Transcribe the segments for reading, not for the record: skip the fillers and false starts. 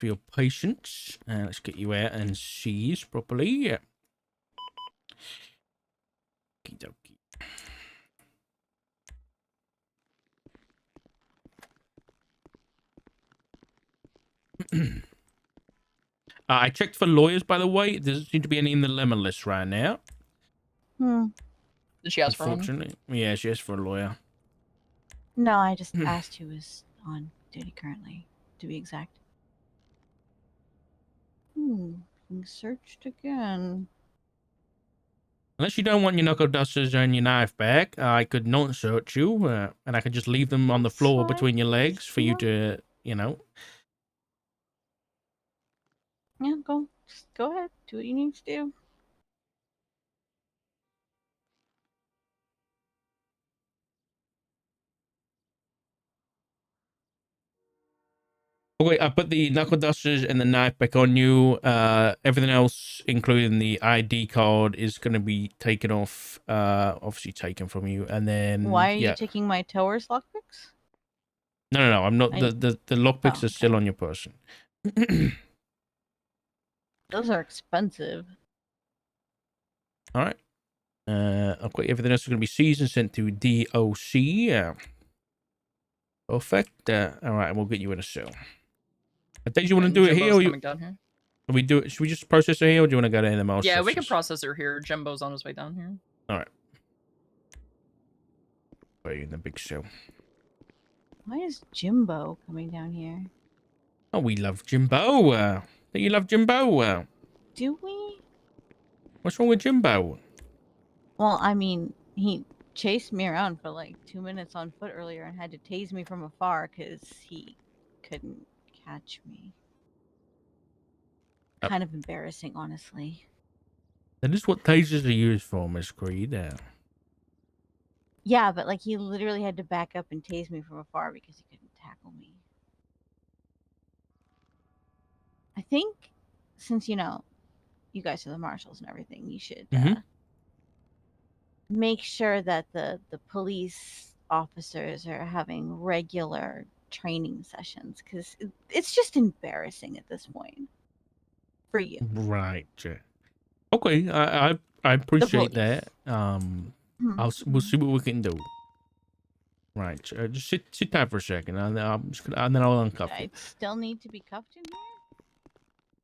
for your patience. Let's get you out and seized properly. Yeah. Okey-dokey. I checked for lawyers, by the way. There doesn't seem to be any in the lemon list right now. Hmm. Did she ask for one? Unfortunately. Yeah, she asked for a lawyer. No, I just asked who was on duty currently, to be exact. Being searched again. Unless you don't want your knuckle dusters and your knife back, I could not search you, and I could just leave them on the floor between your legs for you to, you know. Yeah, just go ahead. Do what you need to do. Okay, I put the knuckle dusters and the knife back on you. Everything else, including the ID card, is going to be taken off. Obviously taken from you, and then Why are you taking my tower's lockpicks? No. I'm not. The lockpicks are still on your person. Those are expensive. All right. Okay, everything else is going to be seized and sent to DOC. Yeah. Perfect. All right, we'll get you in a cell. Do you want to do it here? Or you... down here. We do it. Should we just process it here, or do you want to go to any more? Yeah, we can process her here. Jimbo's on his way down here. All right. Put you in the big cell. Why is Jimbo coming down here? Oh, we love Jimbo. Do you love Jimbo? Do we? What's wrong with Jimbo? Well, I mean, he chased me around for like 2 minutes on foot earlier and had to tase me from afar because he couldn't catch me. Kind of embarrassing, honestly. That is what tasers are used for, Miss Creed. Yeah, but like he literally had to back up and tase me from afar because he couldn't tackle me. I think since, you know, you guys are the marshals and everything, you should make sure that the police officers are having regular training sessions because it's just embarrassing at this point for you. Right. Okay. I appreciate that. We'll see what we can do. Right. Just sit tight for a second, and then I'll uncuff you. I still need to be cuffed in here.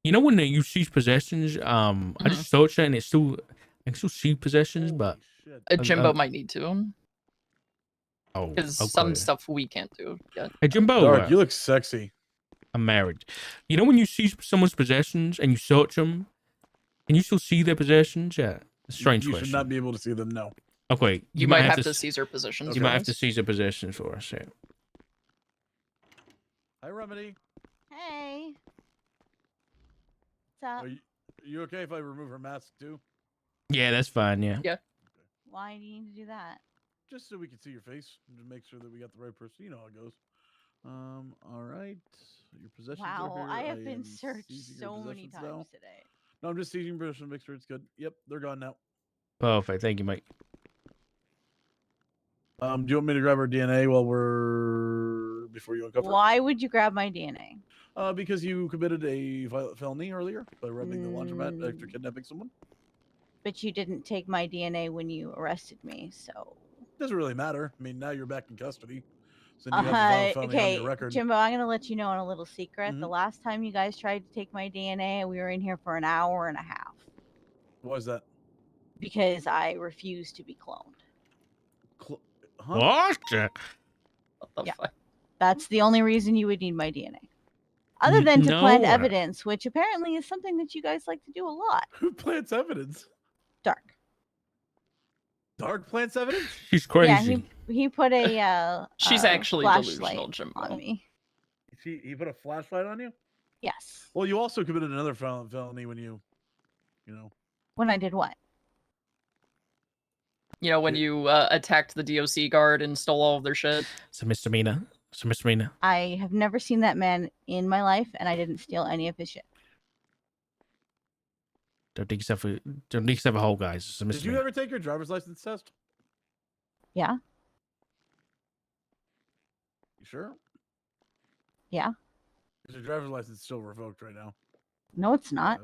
You know when you seize possessions, I just searched it and I can still see possessions, but Jimbo might need to. Oh, because some stuff we can't do yet. Hey Jimbo, Dark, you look sexy. I'm married. You know when you see someone's possessions and you search them, can you still see their possessions? Yeah, strange question. You should not be able to see them. No. Okay, you might have to seize her possessions. You might have to seize her possessions for us. Yeah. Hi, Remedy. Hey. What's up? Are you okay if I remove her mask too? Yeah, that's fine. Yeah. Yeah. Why do you need to do that? Just so we can see your face and to make sure that we got the right person. You know how it goes. All right. Your possessions are here. I have been searched so many times today. No, I'm just seizing possession to make sure it's good. Yep, they're gone now. Perfect. Thank you, mate. Do you want me to grab our DNA before you uncuff her? Why would you grab my DNA? Because you committed a violent felony earlier by robbing the laundromat after kidnapping someone. But you didn't take my DNA when you arrested me, so... Doesn't really matter. I mean, now you're back in custody. So you have a violent felony on your record. Jimbo, I'm going to let you know on a little secret. The last time you guys tried to take my DNA, we were in here for an hour and a half. Why is that? Because I refuse to be cloned. What? What the fuck? That's the only reason you would need my DNA. Other than to plant evidence, which apparently is something that you guys like to do a lot. Who plants evidence? Dark. Dark plants evidence? She's crazy. Yeah, he put a she's actually delusional, Jimbo. On me. He put a flashlight on you? Yes. Well, you also committed another felony when you know. When I did what? You know, when you attacked the DOC guard and stole all of their shit. It's a misdemeanor. It's a misdemeanor. I have never seen that man in my life, and I didn't steal any of his shit. Don't dig yourself a hole, guys. It's a misdemeanor. Did you ever take your driver's license test? Yeah. You sure? Yeah. Your driver's license is still revoked right now. No, it's not.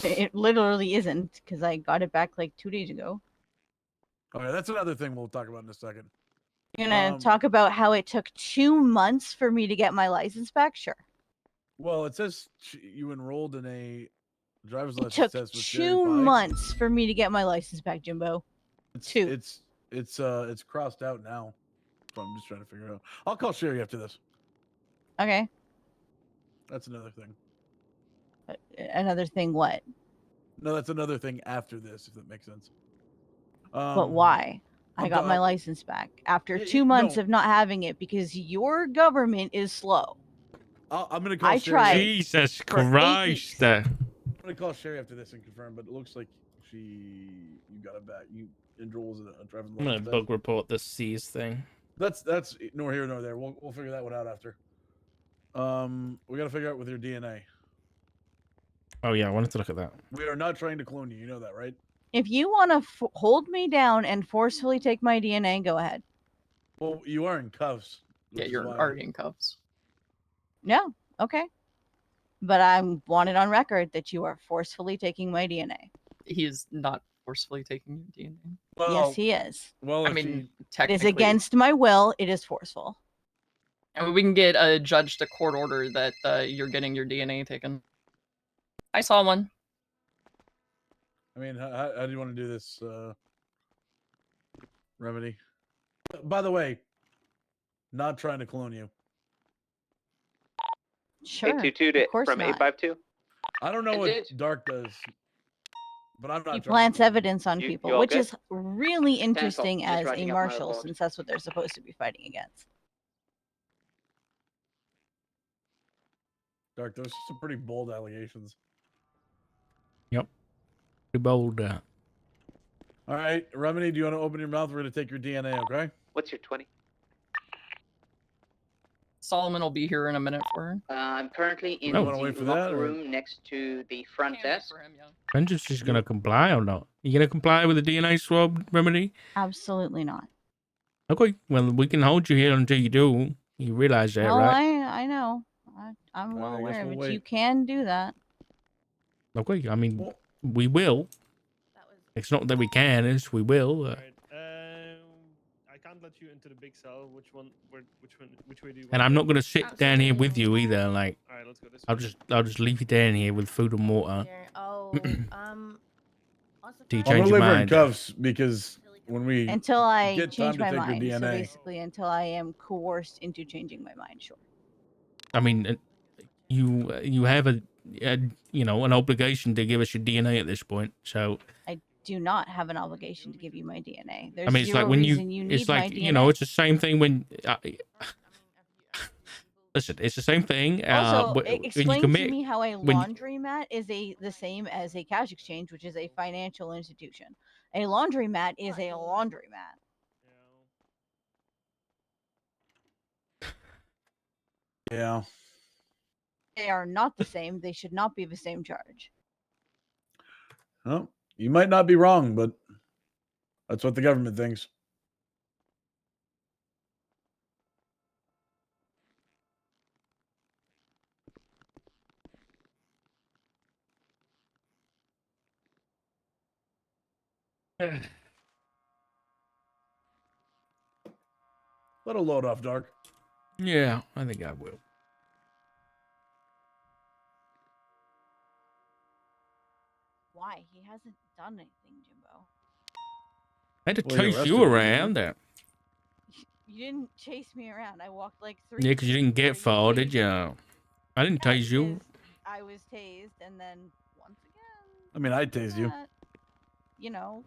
It literally isn't, because I got it back like 2 days ago. Okay, that's another thing we'll talk about in a second. You're gonna talk about how it took 2 months for me to get my license back? Sure. Well, it says you enrolled in a driver's It license took test with Jerry 2 Pike. months for me to get my license back, Jimbo. It's crossed out now. So I'm just trying to figure out. I'll call Sherry after this. Okay. That's another thing. Another thing, what? No, that's another thing after this, if that makes sense. But why? I got my license back after 2 months of not having it because your government is slow. I'm gonna call I Sherry. tried. Jesus for 8 Christ. weeks. I'm gonna call Sherry after this and confirm, but it looks like you got it back. You enrolled in a driver's I'm gonna license bug test. report this C's thing. That's nor here nor there. We'll figure that one out after. We gotta figure out with your DNA. Oh yeah, I wanted to look at that. We are not trying to clone you. You know that, right? If you want to hold me down and forcefully take my DNA, go ahead. Well, you are in cuffs. Yeah, you're already in cuffs. No, okay. But I want it on record that you are forcefully taking my DNA. He is not forcefully taking your DNA. Well, Yes, he is. Well, I mean, It technically, is against my will. It is forceful. I mean, we can get a judge to court order that you're getting your DNA taken. I saw one. I mean, how do you want to do this, Remedy? By the way, not trying to clone you. Sure. 822 of course from not. 852. I don't know what Dark does, but I'm not. He trying to plants clone you. evidence on You people, all which good? is really interesting Just as a writing up my marshal, report. since that's what they're supposed to be fighting against. Dark, those are some pretty bold allegations. Yep. Pretty bold. All right, Remedy, do you want to open your mouth? We're going to take your DNA, okay? What's your 20? Solomon will be here in a minute for her. I'm currently in Oh. Wanna wait the for that, locker or- room next to the front Can't wait desk. for him, yeah. Vengeance is gonna comply or not? You gonna comply with the DNA swab, Remedy? Absolutely not. Okay, well we can hold you here until you do. You realize that, No, right? I know. I'm well I guess aware of we'll it. You wait. can do that. Okay, I mean Well, we will. It's not that we can, it's we will. Alright, I can't let you into the big cell. Which way do you want? And I'm not gonna sit down here with you either. Like Alright, let's go this I'll way. just leave you down here with food and water. Oh, Do you I'm change going to your leave her in mind? cuffs because when we Until I get change time to my take your mind. So DNA. basically, until I am coerced into changing my mind. Sure. I mean, you have a you know, an obligation to give us your DNA at this point. So I do not have an obligation to give you my DNA. There's I mean, it's zero like when reason you, need it's my like DNA. you know, it's the same thing when. Listen, it's the same thing. Also, when you explain commit, to me how a when you- laundromat is the same as a cash exchange, which is a financial institution. A laundromat is a laundromat. Yeah. They are not the same. They should not be the same charge. Well, you might not be wrong, but that's what the government thinks. Let a load off, Dark. yeah, I think I will. Why? He hasn't done anything, Jimbo. I had to Well, he chase arrested you you, didn't around there. You didn't chase me around. I walked like 3 Yeah, because you feet didn't get before far, tased did me. you? I didn't tase you. Because I was tased, and then once again. I mean, I after tased you. that, You know.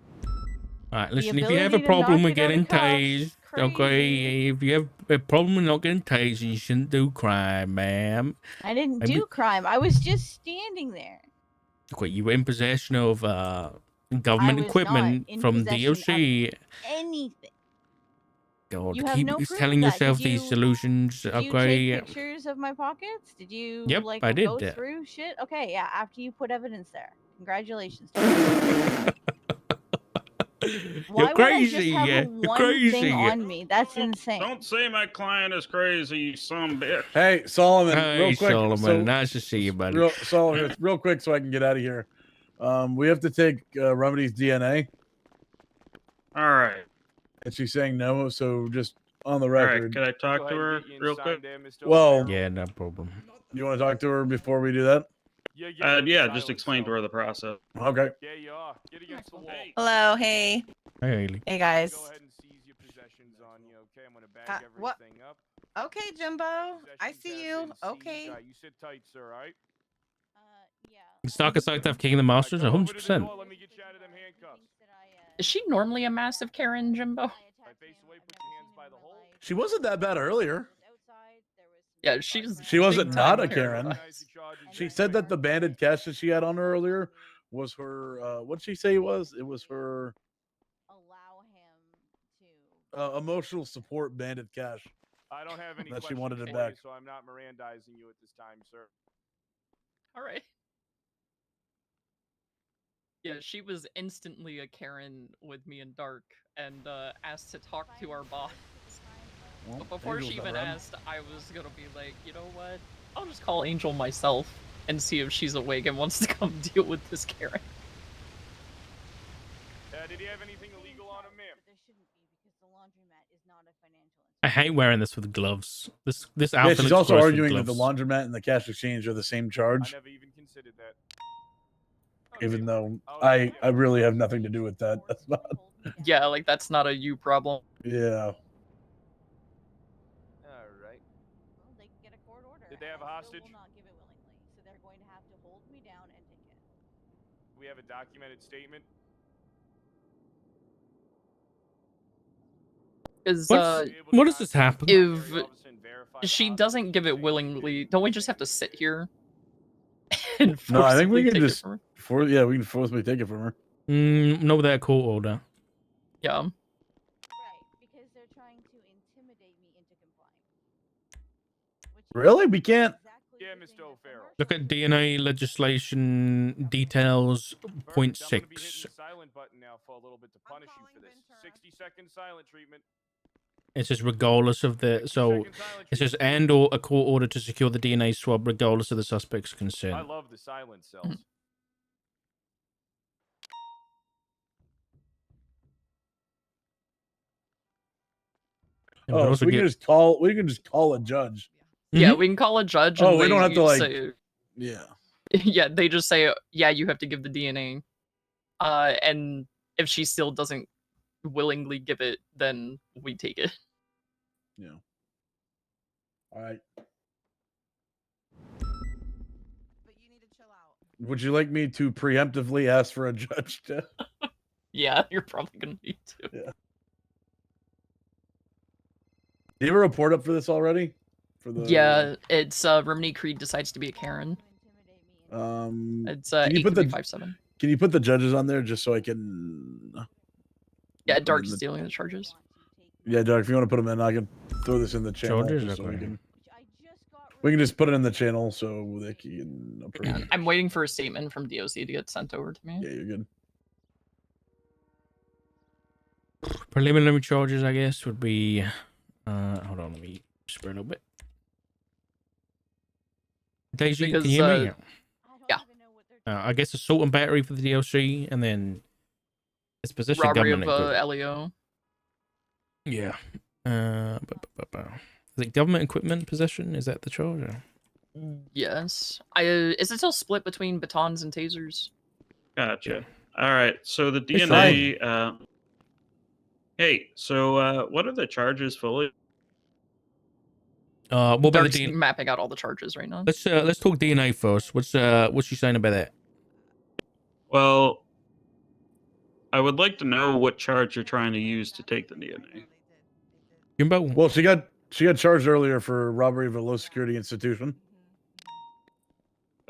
All right, The listen. If you have a ability to problem not with get out getting of cuffs, tased, okay. crazy. If you have a problem with not getting tased, you shouldn't do crime, ma'am. I didn't Maybe- do crime. I was just standing there. Okay, you were in possession of government I was equipment not in from possession of DOC. anything. God, You have keep no proof telling of that. yourself Did these you- solutions. Did you Okay. take pictures of my pockets? Did you Yep, like I did go that. through shit? Okay, yeah. After you put evidence there, congratulations. Why would I just crazy, have yeah. a You're one crazy. thing on me? That's Don't- insane. Don't say my client is crazy, you son bitch. Hey, Solomon, Hey, real quick. Solomon, nice to see you, buddy. Solomon, real quick, so I can get out of here. We have to take Remedy's DNA, All right. and she's saying no. So just on the All right. record, Can I talk to her real quick? well, Yeah, no problem. you want to talk to her before we do that? Yeah, just explain to her the process. Okay. Yeah, you are. Get against the wall. Hello, hey. Hey, Haley. Hey, guys. Go ahead and seize your possessions on you, okay? I'm gonna bag what? everything up. Okay, Jimbo. I Possessions see have you. been seized. Okay. You sit tight, sir, alright? Yeah. Stalker Psych King of the Masters, Go over to the 100%. door, let me get you out of them handcuffs. Is she normally a massive Karen, Jimbo? I face away, put your hands by the hole. She wasn't that bad earlier. Yeah, she's. She wasn't big not time a Karen. She said that the banded cash that she had on her earlier was her. What'd she say it was? It was her Allow him to. emotional support banded cash. I don't have any That she questions wanted it for back. you, so I'm not Mirandizing you at this time, sir. All right. Yeah, she was instantly a Karen with me and Dark and asked to talk to our boss. Well, But before Angel's she never even had 'em. asked, I was gonna be like, you know what? I'll just call Angel myself and see if she's awake and wants to come deal with this Karen. Did he have anything illegal on him, ma'am? There shouldn't be because the laundromat is not a financial. I hate wearing this with gloves. This Yeah, outfit she's looks also gross with arguing that the gloves. laundromat and the cash exchange are the same I charge, never even considered that. even Okay. though Oh, I yeah. really have nothing to do with that. That's not. Yeah, like that's not a you problem. Yeah. All right. Well, they can get a court order. Did they have and a I still hostage? will not give it willingly, so they're going to have to hold me down and take it. We have a documented statement. Is What does this happen? if she doesn't give it willingly, don't we just have to sit here and No, I think we forcibly can take it just from her? we can forcibly take it from her. No, without court order. Yeah. Right, because they're trying to intimidate me into complying. Which is Really? We can't. exactly Yeah, the Mr. thing that O'Farrell. Look at DNA legislation details point Perfect. I'm gonna be hitting 6. the silent button now for a little bit to punish you for this. 60-second silent treatment. It says regardless of the 60 so second silent it says treatment. and or a court order to secure the DNA swab regardless of the suspect's I consent. love the silent cells. And we Oh, also so we get- can just call a judge. Yeah, Mhm. we can call a judge and Oh, we don't have to, like- say, Yeah. yeah, they just say, yeah, you have to give the DNA. And if she still doesn't willingly give it, then we take it. Yeah. All right. But you need to chill out. Would you like me to preemptively ask for a judge to? Yeah, you're probably gonna need to. Yeah. Do you have a report up for this already? For the Yeah, it's Remini Creed decides to be a Karen. It's Can you put the 8357. Can you put the judges on there just so I can? Yeah, put Dark in is the- dealing with the charges. Yeah, Dark. If you want to put them in, I can throw this in the channel. Charges? just so we Okay. can. We can just put it in the channel so they can approve. Yeah, it. I'm waiting for a statement from DOC to get sent over to me. Yeah, you're good. preliminary charges, I guess, would be hold on, let me spread a little bit. Daisy, Because, can you hear me? yeah. I guess assault and battery for the DLC, and then it's possession of Robbery of government equipment. LEO. Yeah. Is it government equipment possession? Is that the charge? Or? Yes. Is it still split between batons and tasers? Gotcha. All right. So the It's DNA. Hey. So what are the charges fully? What about the Dark's DNA? mapping out all the charges right now. Let's talk DNA first. What's she saying about that? Well, I would like to know what charge you're trying to use to take the DNA. Jimbo? Well, she got charged earlier for robbery of a low security institution.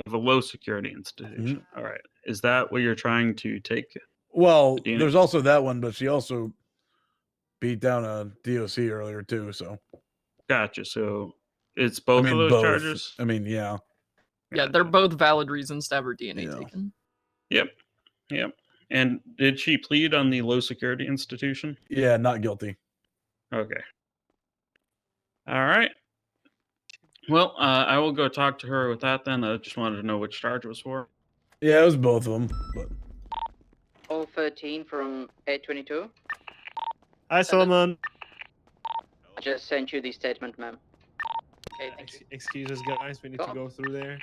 Of a low security institution. Mm-hmm. All right. Is that what you're trying to take? Well, The DNA? there's also that one, but she also beat down a DOC earlier too. So Gotcha. So it's both of those both. charges? I mean, yeah. Yeah, they're both valid reasons to have her DNA Yeah. taken. Yep. And did she plead on the low security institution? Yeah, not guilty. Okay. All right. Well, I will go talk to her with that then. I just wanted to know which charge it was for. Yeah, it was both of them. But 013 from 822. Hi, Solomon. I just sent you the statement, ma'am. Okay, thank you. Excuse us, guys. We need to go through there.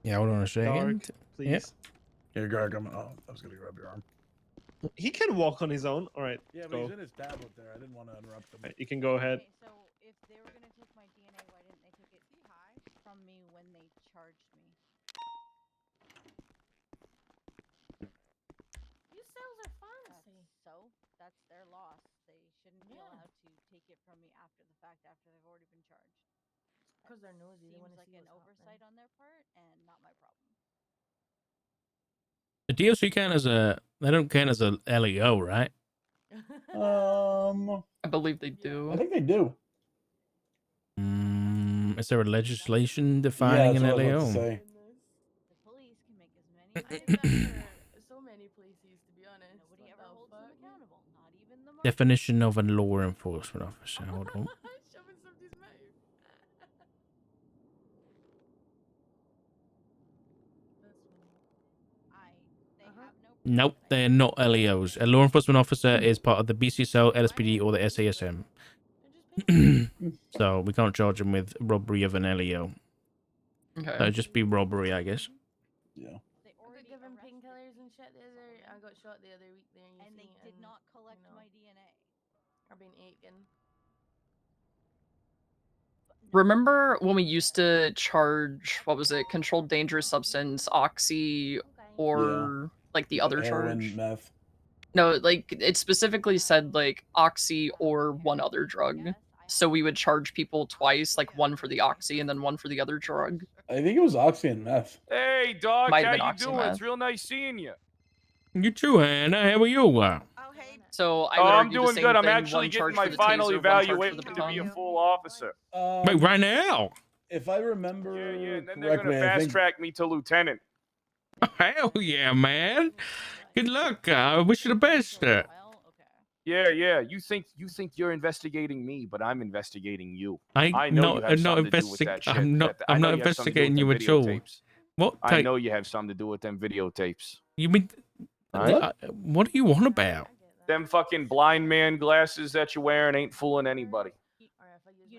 Yeah, hold on a second. Dark, please. here, Garg, I was gonna grab your arm. He can walk on his own. All right. Yeah, but go. he's in his tablet there. I didn't want to interrupt him. Right, you can go ahead. Okay, so if they were gonna take my DNA, why didn't they take it from me when they charged me? You cells are fancy. That's their loss. They shouldn't be allowed to take it from me after the fact, after they've already been charged. Because they're nosy. They Seems want to like see an what's oversight happening. on their part, and not my problem. The DLC count as a, they don't count as a LEO, right? I believe they I do. think they do. Is there a legislation Yeah, defining that's an what I was about to LEO? say. The police can make as many. I've done for so many places, to be honest. Nobody What ever the holds fuck? them accountable. Not even the marshal. Definition of a law enforcement officer. Hold on. Shoving somebody's mouth. That's funny. They have no. Nope, they're not LEOs. A law enforcement officer is part of the BCSL, LSPD, or the SASM. So we can't charge them with robbery of an LEO. Okay. So it'd just be robbery, I guess. Yeah. They I got already given arrested painkillers and shit the other. I got shot the other week there. and they did not collect my DNA. I've been aching. Remember when we used to charge, what was it, controlled dangerous substance, oxy, or like the other Heroin, charge? meth. No, like it specifically said like oxy or one other drug. So we would charge people twice, like one for the oxy and then one for the other drug. I think it was oxy and meth. Hey, dog, Might have how been you doing? It's oxymeth. real nice seeing you. You too, Hannah. How are you? So I Oh, would I'm argue the doing same good. I'm thing, actually one getting charge my for the final taser, one charge for evaluation the to be a baton. full officer. Wait, right now? If I remember Yeah, and then they're correctly, gonna I fast think track me to lieutenant. Hell yeah, man. Good luck. I wish you the best. Yeah. You think you're investigating me, but I'm investigating you. I'm I know you have I'm not something to do with that shit. I'm not. I I'm know not you have something to do investigating with you them at all. videotapes. What? I know you have something to do with them videotapes. You mean? What are you on about? Them fucking blind man glasses that you're wearing ain't fooling anybody.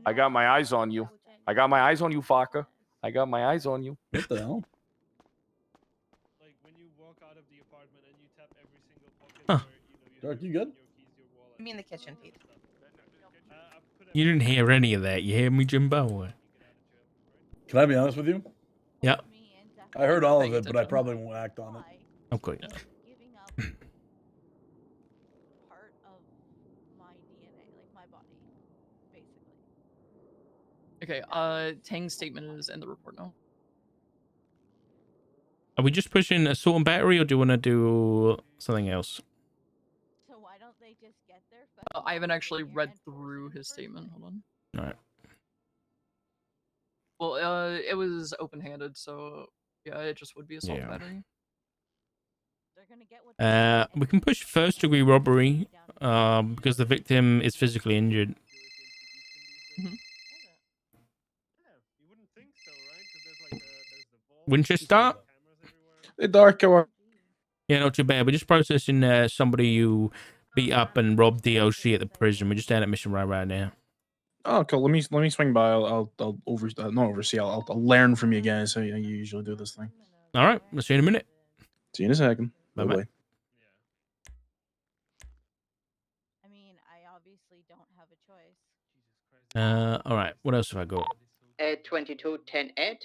I got my eyes on you. I got my eyes on you, Faka. I got my eyes on you. What the hell? Like when you walk out of the apartment and you tap every single pocket Huh. where Dark, you good? You mean the kitchen, Pete? You didn't hear any of that. You hear me, Jimbo? Can I be honest with you? Yeah. I heard all of Paying it, but I attention. probably won't act on it. Okay. Giving up part of my DNA, like my body, basically. Okay, Tang's statement is in the report now. Are we just pushing assault and battery, or do you want to do something else? So why don't they just get their I haven't actually read through his statement. Hold on. All right. Well, it was open-handed, so yeah, it just would be assault and Yeah. battery. We can push first degree robbery, because the victim is physically injured. Winchester? Hey, Dark, how are Yeah, not too bad. We're just processing somebody who beat up and robbed DLC at the prison. We're just down at mission right now. Oh, cool. Let me swing by. I'll not oversee. I'll learn from you guys how you usually do this thing. All right. I'll see you in a minute. See you in a second. Bye-bye. Bye-bye. I mean, I obviously don't have a choice. All right. What else have I got? 822 10 8.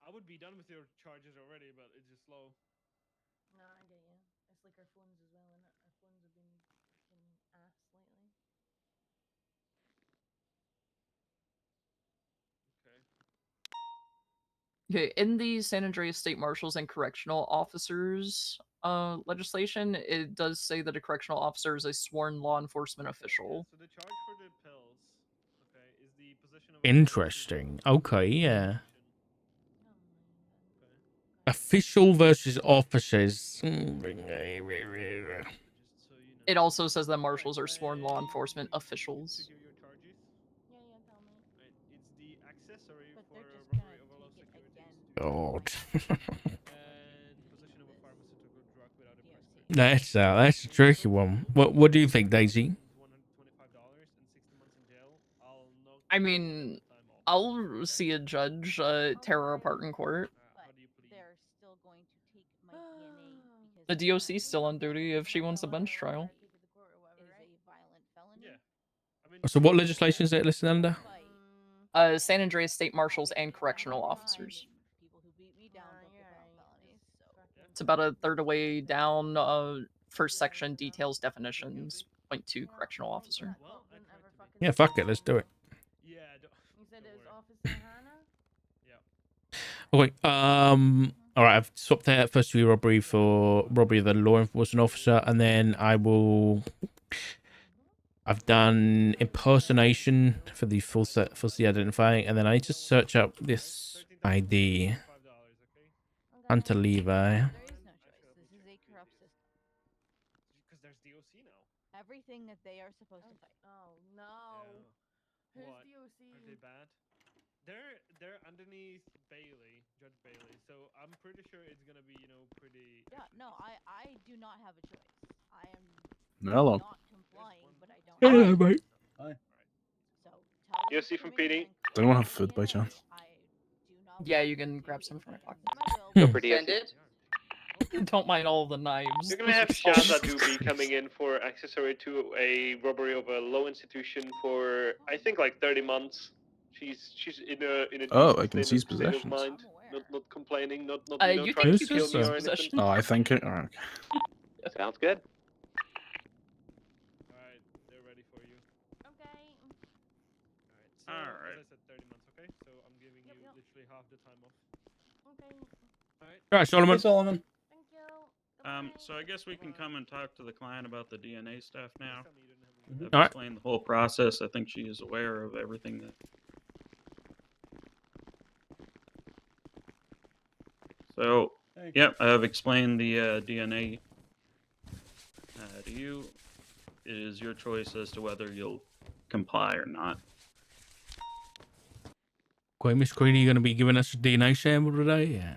I would be done with your charges already, but it's just slow. No, I get you. It's like our phones as well, and our phones have been fucking ass lately. Okay, in the San Andreas State Marshals and Correctional Officers legislation, it does say that a correctional officer is a sworn law enforcement official. So the charge for the pills, okay, is the position of Interesting. Okay, yeah. Official versus officers. It also says that marshals are sworn law enforcement officials. To hear your charges. Yeah, tell me. Right. It's the accessory But for they're just robbery gonna of a low take it security again. institution God. and possession of a pharmaceutical drug without a prescription. That's a tricky one. What do you think, Daisy? $125 and 60 months in jail. I'll knock I you mean, time off. I'll see a judge tear her apart in court. How do you plead? They're still going to take my DNA because The my DOC's still on duty if she wants a bench trial. is a violent felony. Yeah. I mean, So what legislation is it listed under? San Andreas state marshals and correctional officers. People who beat me down don't get violent felonies. So It's about a third away down. First section details definitions. Point 2 correctional officer. well, I tried to be. Yeah, fuck it, let's do it. Yeah, You said it was worry. Officer Hannah? Yeah. Okay. All right. I've swapped out first degree robbery for robbery of the law enforcement officer, and then I've done impersonation for the falsely identifying, and then I need to search up this ID. Hunter Levi. there is no choice. This is a corrupt system. Because there's DOC now. Everything that they are supposed to fight. Oh no. Who's What? DOC? Are they bad? They're underneath Bailey, Judge Bailey. So I'm pretty sure it's gonna be, pretty. Yeah, no, I do not have a choice. I am Hello. not complying, but I don't. Hello, have a mate. choice. So tell them DOC to from come in PD. and Does anyone have collect food by DNA. chance? I do not Yeah, want you can to grab some from my pocket. against my will, Go but for I DOC. don't Send it. Don't mind all the knives. You're gonna have Shaza Doobie coming in for accessory to a robbery of a low institution for I think like 30 months. She's in a Oh, decent I can state seize of mind, possessions. I'm aware. not complaining, not You trying can to keep kill this me this or anything. possession. Oh, I think it. Oh, okay. Sounds good. All right, they're ready for you. Okay. All right. So All right. as I said, 30 months. Okay, so I'm giving you Yep. literally half the time off. Okay. All right. All right, Solomon. Solomon. Thank you. So I guess we can come and talk to the client about the DNA stuff now. Just tell me you didn't have a I've All right. explained the whole process. I think she is aware of everything that. So, Hey. yep, I have explained the DNA to you. It is your choice as to whether you'll comply or not. Okay, Miss Queenie, you going to be giving us a DNA sample today? Yeah.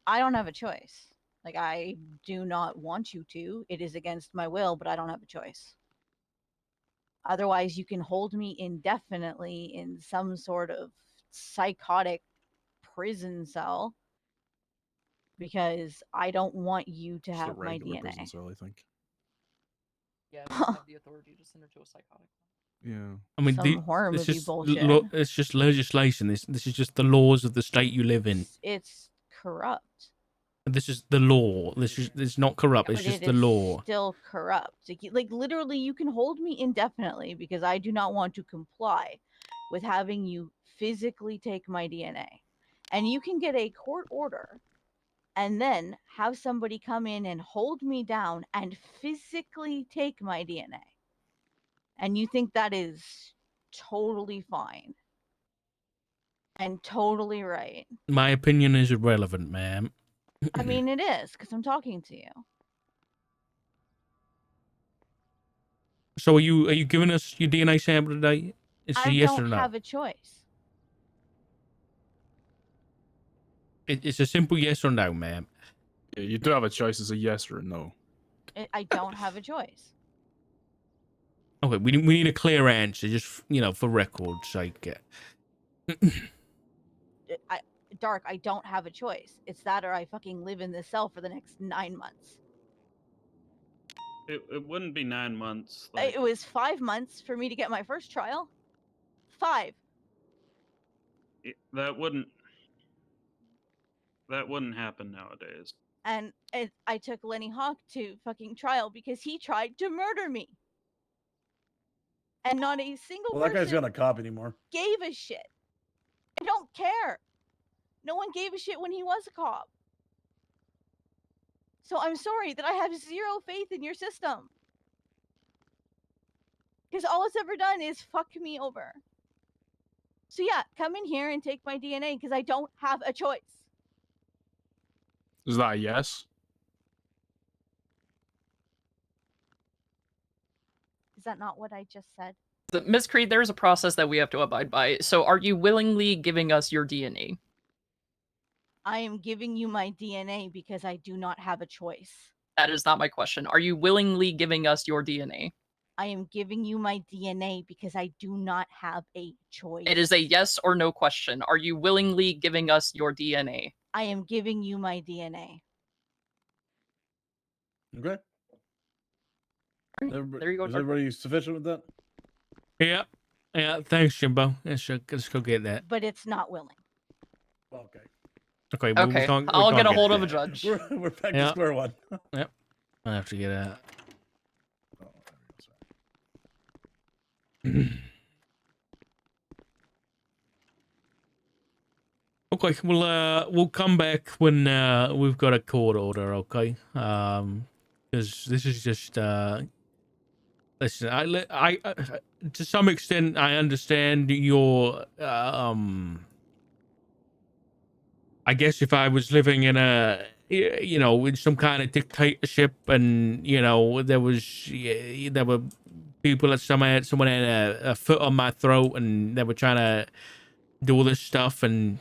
I don't have a choice. Like, I do not want you to. It is against my will, but I don't have a choice. Otherwise, you can hold me indefinitely in some sort of psychotic prison cell because I don't want you to Just a have my regular prison DNA. cell, I think. Yeah, we don't have the authority to send her to a psychotic. Yeah. I mean, Some horror it's movie just bullshit. it's just legislation. This is just the laws of the state you live in. It's corrupt. This is the law. It's not corrupt. It's But just it the is law. still corrupt. Like literally, you can hold me indefinitely because I do not want to comply with having you physically take my DNA. And you can get a court order and then have somebody come in and hold me down and physically take my DNA. And you think that is totally fine and totally right. My opinion is irrelevant, ma'am. I mean, it is because I'm talking to you. So are you giving us your DNA sample today? It's a I yes or don't no. have a choice. It's a simple yes or no, ma'am. Yeah, you do have a choice. It's a yes or a no. I don't have a choice. Okay, we need a clear answer, just for record's sake. Dark, I don't have a choice. It's that or I fucking live in this cell for the next 9 months. It wouldn't be 9 months. It was 5 months for me to get my first trial. 5. That wouldn't happen nowadays. And I took Lenny Hawk to fucking trial because he tried to murder me. And not a single Well, that guy's person not a cop anymore. gave a shit. I don't care. No one gave a shit when he was a cop. So I'm sorry that I have zero faith in your system. Because all it's ever done is fuck me over. So yeah, come in here and take my DNA because I don't have a choice. Is that a yes? Is that not what I just said? Miss Creed, there's a process that we have to abide by. So are you willingly giving us your DNA? I am giving you my DNA because I do not have a choice. That is not my question. Are you willingly giving us your DNA? I am giving you my DNA because I do not have a choice. It is a yes or no question. Are you willingly giving us your DNA? I am giving you my DNA. Okay. There you go. Is everybody sufficient with that? Yeah. Yeah. Thanks, Jimbo. Let's go get that. But it's not willing. Okay. Okay. Well, Okay, we can't I'll get a get hold that. of a judge. We're back to Yeah. square one. Yep. I have to get out. Okay, we'll come back when we've got a court order, okay? Because this is just listen, I to some extent I understand your I guess if I was living in a in some kind of dictatorship and there were people that someone had a foot on my throat and they were trying to do all this stuff and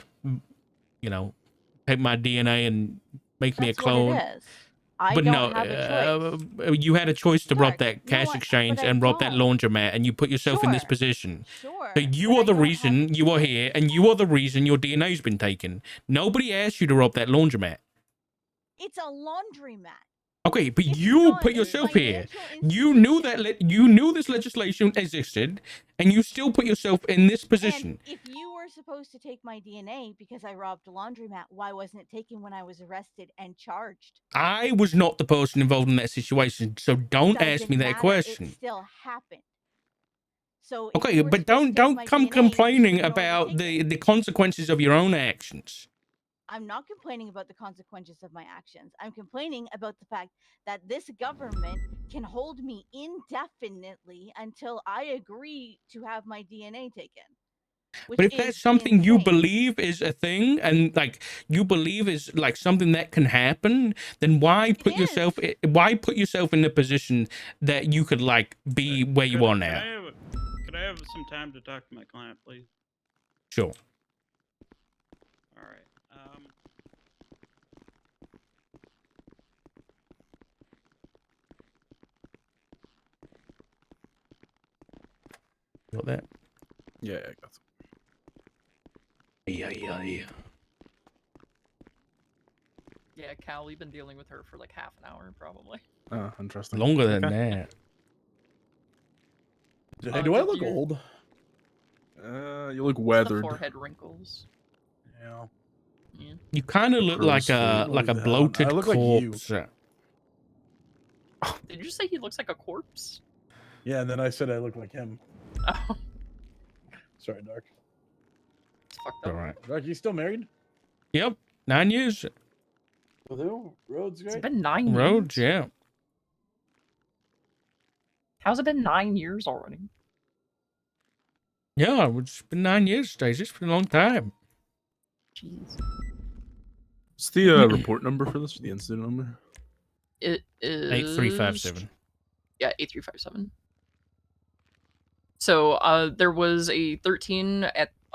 take my DNA and make me a That's what it clone. is. I But don't no, have a choice. you had a choice to rob Dark, that cash but exchange I and rob that don't. laundromat, and you put yourself in this Sure. position. Sure. So you but are I the don't have reason a you are choice. here, and you are the reason your DNA's been taken. Nobody asked you to rob that laundromat. It's a laundromat. Okay, but It's you not put a yourself here. financial You knew institution. that you knew this legislation existed, and you still put yourself in this position. And if you were supposed to take my DNA because I robbed a laundromat, why wasn't it taken when I was arrested and charged? I was not the person involved in that situation, so don't ask Doesn't me that matter. question. It still happened. So if Okay, you were but supposed to take don't my come DNA, you complaining should have known to about take the consequences of your own actions. I'm not complaining about the consequences of my actions. I'm complaining about the fact that this government can hold me indefinitely until I agree to have my DNA taken. Which But if is that's something you insane. believe is a thing, and like you believe is like something that can happen, then why put yourself in the position that you could like be where you are now? Could I have some time to talk to my client, please? Sure. All right. Got that? Yeah, I got Yeah. Yeah, Cal, you've been dealing with her for like half an hour, probably. Oh, interesting. Longer than Okay. that. Hey, do I did look you- old? You look The weathered. forehead wrinkles. Yeah. Yeah. You kind of look Gross like a food. bloated I look like you. corpse. Did you say he looks like a corpse? Yeah, and then I said I look like him. Oh, Sorry, Dark. it's fucked All up. right. Dark, you still married? Yep. 9 years. With who? Rhodes, Has great. it been 9 years? Roads. Yeah. How's it been 9 years already? Yeah. It's been 9 years, Stacey. It's been a long time. Jeez. What's the report number for this? The incident number? It is 8357. Yeah, 8357. So there was a 13 up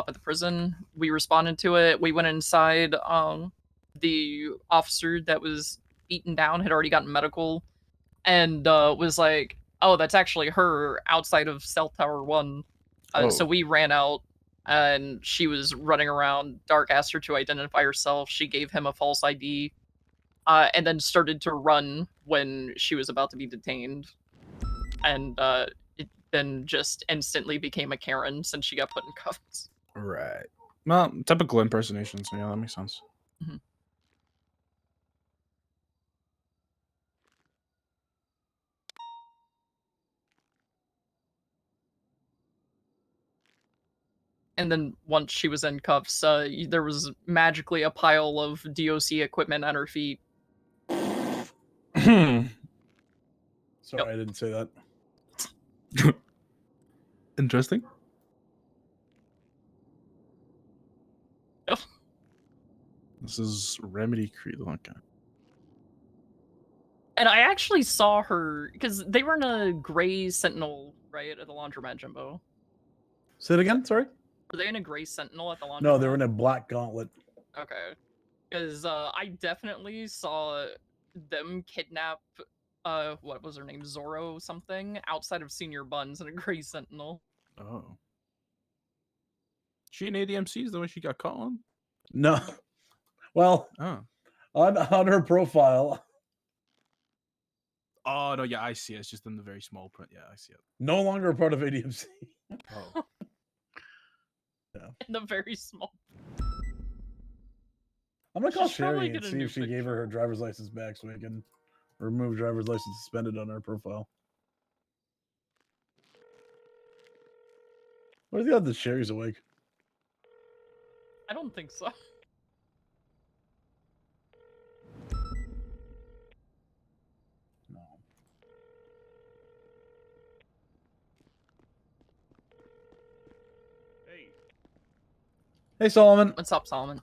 at the prison. We responded to it. We went inside. The officer that was beaten down had already gotten medical, and was like, "Oh, that's actually her outside of Cell Tower 1." So Oh. we ran out, and she was running around. Dark asked her to identify herself. She gave him a false ID, and then started to run when she was about to be detained. And it then just instantly became a Karen since she got put in cuffs. Right. Well, typical impersonation, so yeah, that makes sense. Mm-hmm. And then once she was in cuffs, there was magically a pile of DOC equipment at her feet. Sorry, I didn't say that. Interesting. Yep. This is Remedy Creed. Okay. And I actually saw her because they were in a gray Sentinel, right, at the laundromat, Jimbo. Say it again. Sorry. Were they in a gray Sentinel at the laundromat? No, they were in a black gauntlet. Okay, because I definitely saw them kidnap what was her name, Zorro something, outside of Senior Buns in a gray Sentinel. Oh. She an ADMC is the way she got caught on? No. Well, on her profile. Oh no, yeah, I see it. It's just in the very small print. Yeah, I see it. No longer a part of ADMC. Oh. Yeah. In the very small. I'm gonna call She's probably Sherry and gonna see do if she gave her driver's license back so we can remove driver's license suspended on her profile. What are the odds that Sherry's awake? I don't think so. No. Hey, Solomon. What's up, Solomon?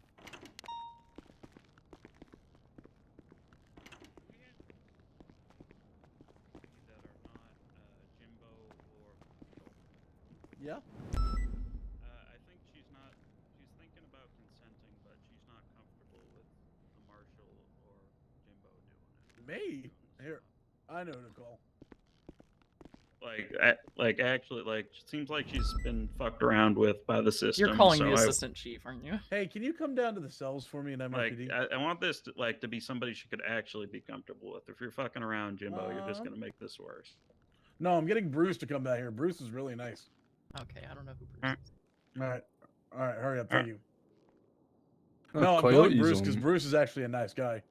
Yeah. I think she's thinking about consenting, but she's not comfortable with the marshal or Jimbo doing it. Me? Here, I know Nicole. Actually, it seems like she's been fucked around with by the system. You're calling so the assistant chief, aren't you? Hey, can you come down to the cells for me in MRPD? I want this to be somebody she could actually be comfortable with. If you're fucking around, Jimbo, you're just gonna make this worse. No, I'm getting Bruce to come down here. Bruce is really nice. Okay, I don't know who Bruce is. All right, hurry up. Thank you. Oh, No, I'm Coyote's calling Bruce because on. Bruce is actually a nice guy.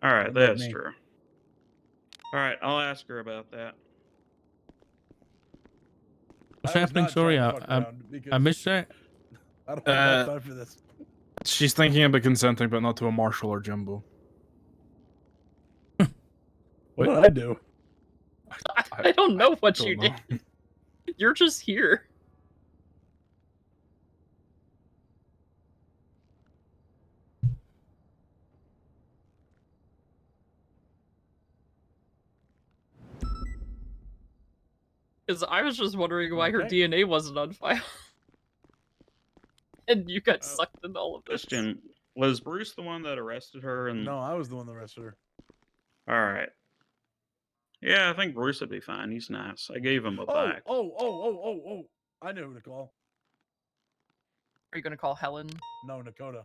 All right, Unlike that's me. true. All right, I'll ask her about that. What's I was happening? not Sorry, trying to fuck I around because I missed that. I don't have time for this. She's thinking about consenting, but not to a marshal or Jimbo. What did I do? I don't know what don't you know. did. You're just here. Because I was just wondering why her Okay. DNA wasn't on file. And you got sucked into all of this. Question: was Bruce the one that arrested her? And No, I was the one that arrested her. all right. Yeah, I think Bruce would be fine. He's nice. I gave him a Oh, back. oh! I know who to call. Are you gonna call Helen? No, Nakota.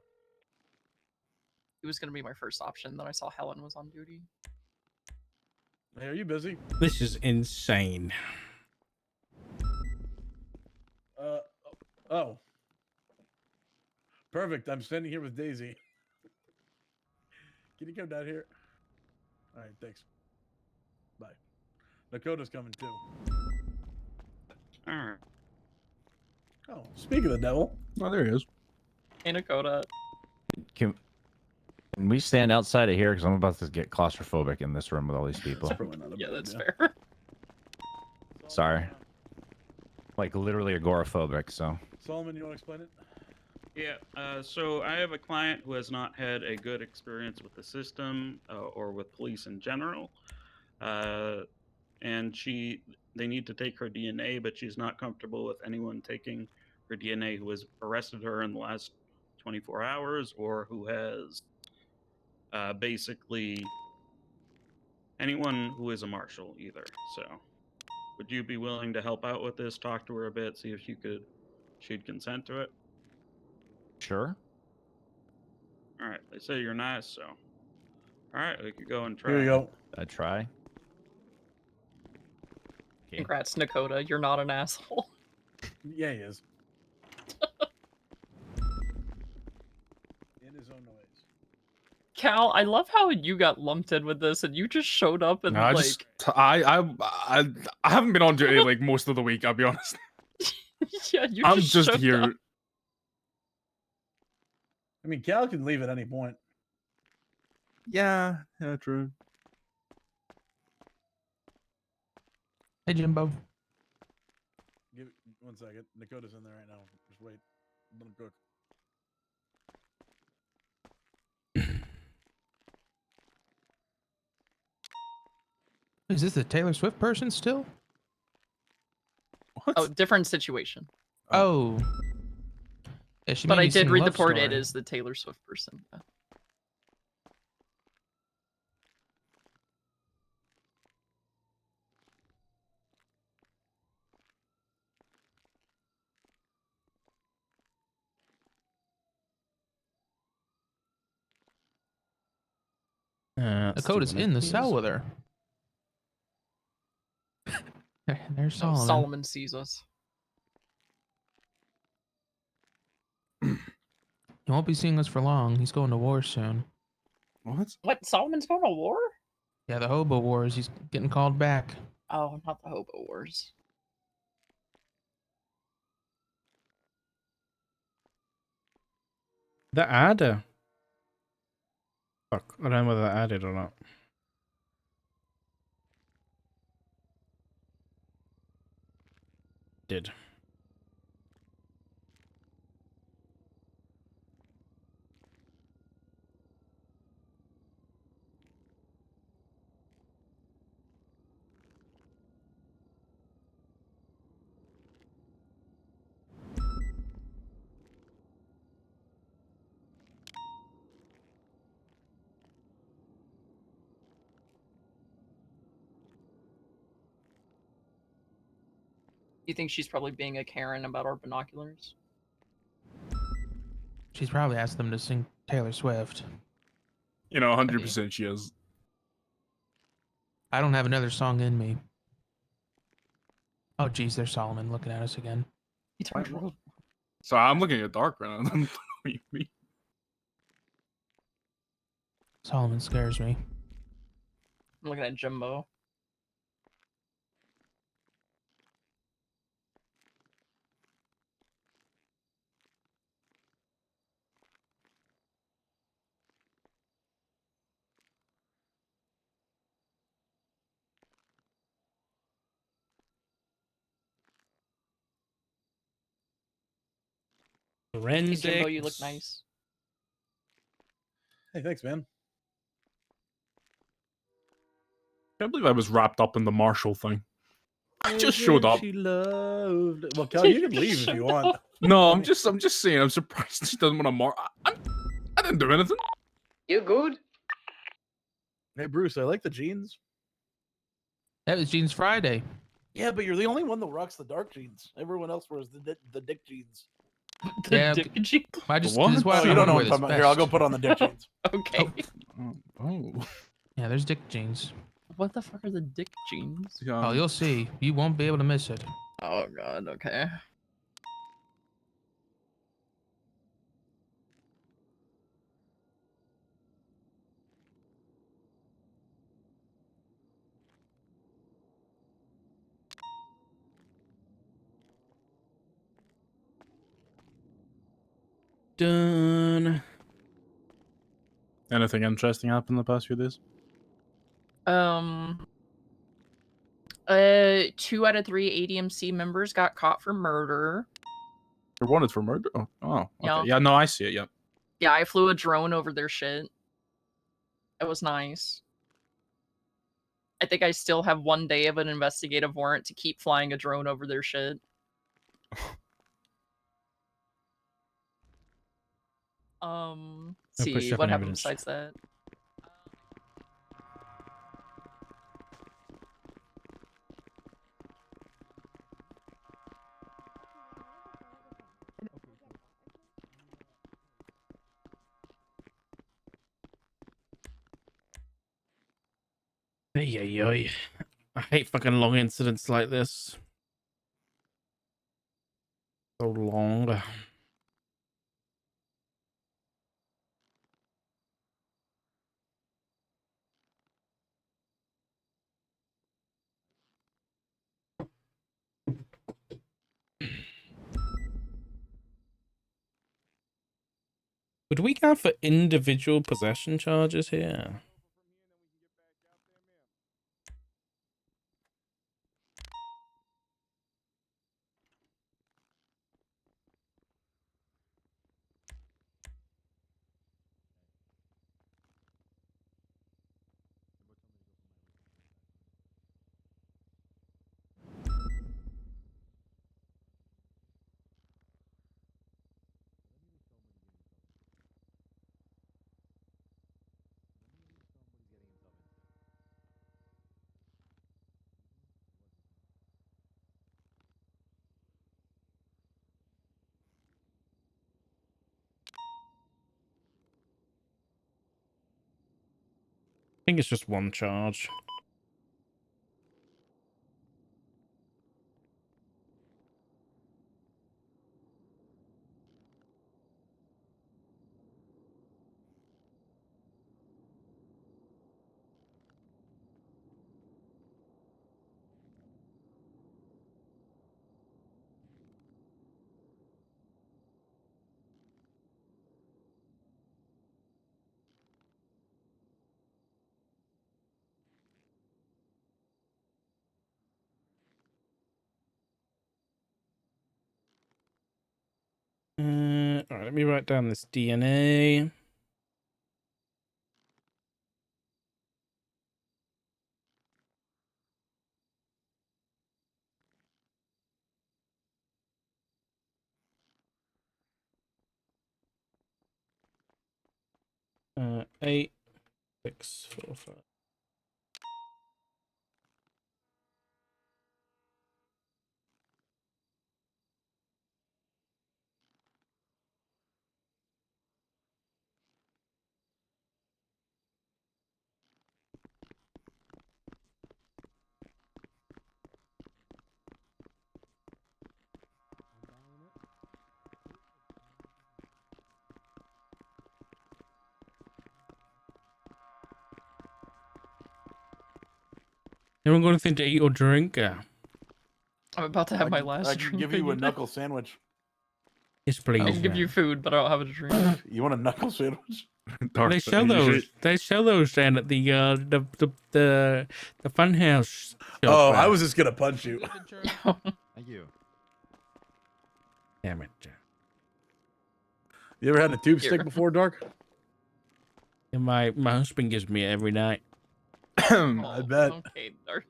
It was gonna be my first option. Then I saw Helen was on duty. Hey, are you busy? This is insane. Oh. Perfect. I'm standing here with Daisy. Can you come down here? All right, thanks. Bye. Nakota's coming too. All right. Oh, speak of the devil. Oh, there he is. Hey, Nakota. Can we stand outside of here? Because I'm about to get claustrophobic in this room with all these people. Yeah, that's fair. Sorry. Like, literally agoraphobic, so. Solomon, you want to explain it? Yeah, so I have a client who has not had a good experience with the system or with police in general. And they need to take her DNA, but she's not comfortable with anyone taking her DNA who has arrested her in the last 24 hours or who has basically anyone who is a marshal either. So would you be willing to help out with this, talk to her a bit, see if she'd consent to it? Sure. All right, they say you're nice, so. All right, we could go and try. Here you go. I try. Congrats, Nakota. You're not an asshole. Yeah, he is. In his own ways. Cal, I love how you got lumped in with this, and you just showed up and No, I haven't been on duty like most of the week. I'll be honest. Yeah, you. I'm just just showed here. up. I mean, Cal can leave at any point. Yeah, true. Hey, Jimbo. Give it 1 second. Nakota's in there right now. Just wait. Let him cook. Is this the Taylor Swift person still? Oh, different situation. Oh. Yeah, she But made I me did sing read the Love port. It Story. is the Taylor Swift person. Dakota's in the cell with her. There's No, Solomon. Solomon sees us. He won't be seeing us for long. He's going to war soon. What? What? Solomon's going to war? Yeah, the Hobo Wars. He's getting called back. Oh, not the Hobo Wars. The adder. Fuck, I don't know whether that added or not. Did. You think she's probably being a Karen about our binoculars? She's probably asked them to sing Taylor Swift. You know, 100% she is. I don't have another song in me. Oh, geez, there's Solomon looking at us again. So I'm looking at Dark right now. What do you mean? Solomon scares me. I'm looking at Jumbo. Hey, Forensics. Jimbo, you look nice. Hey, thanks, man. Can't believe I was wrapped up in the Marshall thing. I just As showed if up. She loved. Well, Cal, you can leave if you want. No, I'm just saying. I'm surprised she doesn't want to I didn't do anything. You good? Hey, Bruce, I like the jeans. That was Jeans Friday. Yeah, but you're the only one that rocks the dark jeans. Everyone else wears the dick jeans. The Yeah, dick jeans? I just What? this is why Oh, I you don't know wear what I'm this talking about. Here, I'll go vest. put on the dick jeans. Okay. Oh. Yeah, there's Dick Jeans. What the fuck are the dick jeans? Oh, you'll see. You won't be able to miss it. Oh god, okay. Done. Anything interesting happened the past few days? 2 out of 3 ADMC members got caught for murder. You're wanted for murder? Oh, okay. Yeah. Yeah, no, I see it, yeah. Yeah, I flew a drone over their shit. It was nice. I think I still have 1 day of an investigative warrant to keep flying a drone over their shit. No See, pressure what on happened evidence. besides that? Ay. I hate fucking long incidents like this. So long. Would we go for individual possession charges here? think it's just one charge. All right, let me write down this DNA. Uh, 8, 6, 4, 5. Anyone got anything to eat or drink? I'm about to have my last I drink. can give you a knuckle sandwich. Yes, please. I can give you food, but I don't have a drink. You want a knuckle sandwich? They sell those. They sell those down at the fun house. Oh, I was just gonna punch you. Thank you. Damn it. You ever had a tube stick before, Dark? And my husband gives me it every night. I bet. Okay, Dark.